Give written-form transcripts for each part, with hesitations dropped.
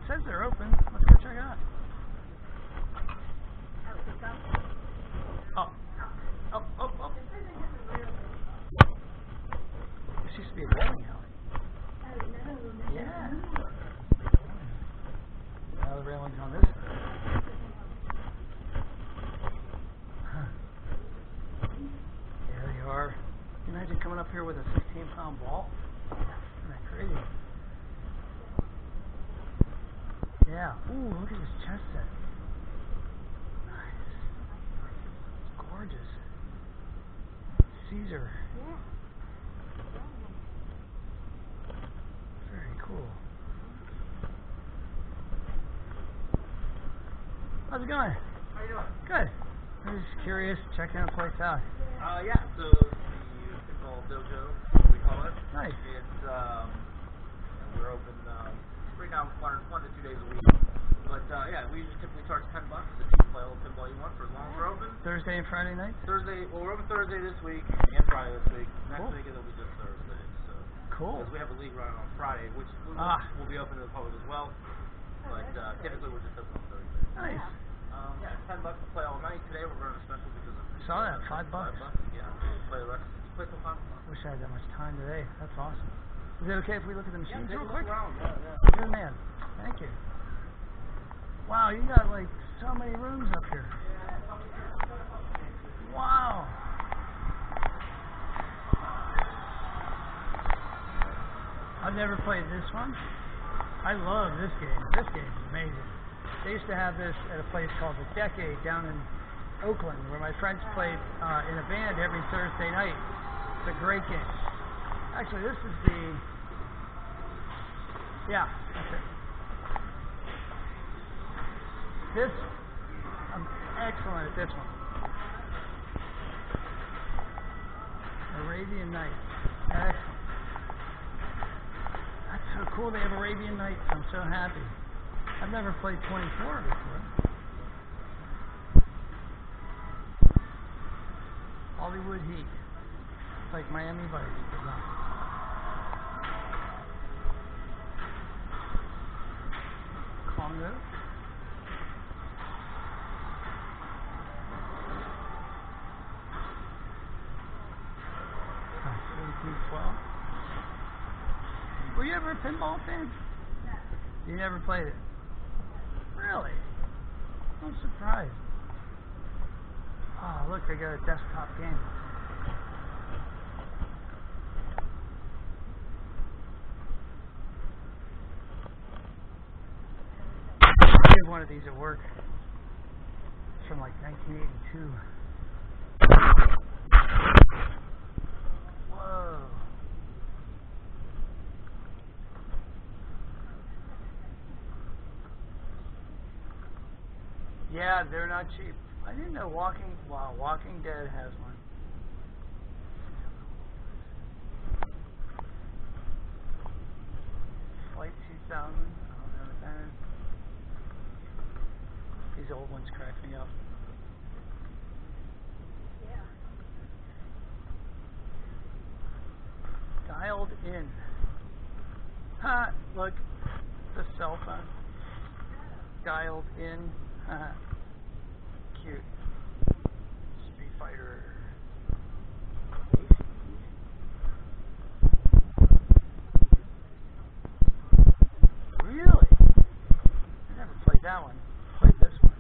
says they're open. Let's go check it out. Oh. Oh, oh, oh. This used to be a bowling alley. Yeah. Now the railing's on this side. Huh. There you are. Can you imagine coming up here with a 16-pound ball? Isn't that crazy? Yeah. Ooh, look at this chess set. Nice. It's gorgeous. Caesar. Yeah. Very cool. How's it going? How you doing? Good. I'm just curious, checking the place out. Yeah, so the Pinball Dojo, we call it. Nice. It's, we're open right now 1 to 2 days a week. But, yeah, we usually typically charge $10 if you play all the pinball you want for as long as we're open. Thursday and Friday night? Thursday, well, we're open Thursday this week and Friday this week. Next week it'll be just Thursday. So. Cool. Because we have a league running on Friday, which will be open to the public as well. But typically we're just open on Thursday. Nice. Yeah, $10 to play all night. Today we're running a special because of Saw that, $5. Yeah, play the rest. Play till 5 o'clock. Wish I had that much time today. That's awesome. Is it okay if we look at the machines real quick? Around. Yeah. Good man. Thank you. Wow, you got like so many rooms up here. Wow. I've never played this one. I love this game. This game is amazing. They used to have this at a place called The Decade down in Oakland, where my friends played in a band every Thursday night. It's a great game. Actually, this is the... Yeah, that's it. This, I'm excellent at this one. Arabian Nights. Excellent. That's so cool they have Arabian Nights. I'm so happy. I've never played 24 before. Hollywood Heat. It's like Miami Vice, but not. Congo. Were you ever a pinball fan? You never played it? Really? I'm surprised. Oh, look, they got a desktop game. I have one of these at work. It's from like 1982. Whoa. Yeah, they're not cheap. I didn't know Walking Dead has one. Flight 2000. I don't know what that is. These old ones crack me up. Yeah. Dialed in. Ha! Look, the cell phone. Dialed in. Ha! Cute. Street Fighter. Really? I never played that one. Played this one.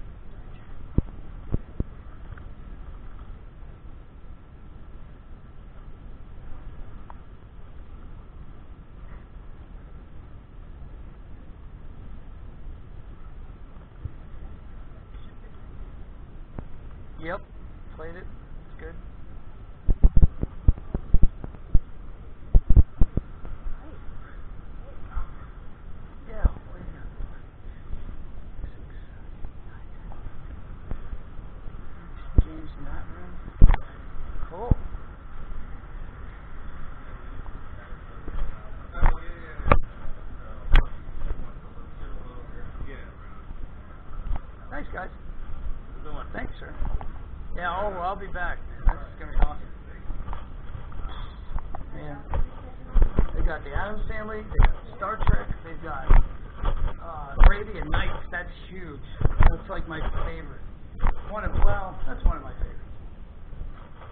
Yep, played it. It's good. Yeah, what is that? 6, 9, 10. Games in that room. Cool. Thanks, guys. Thanks, sir. Yeah, I'll be back. This is going to be awesome. Man, they got the Addams Family, they got Star Trek, they've got Arabian Nights. That's huge. That's like my favorite. That's one of my favorites.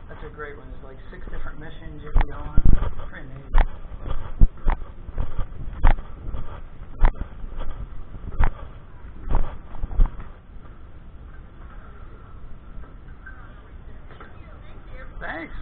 That's a great one. There's like 6 different missions you can go on. Pretty amazing. Thanks.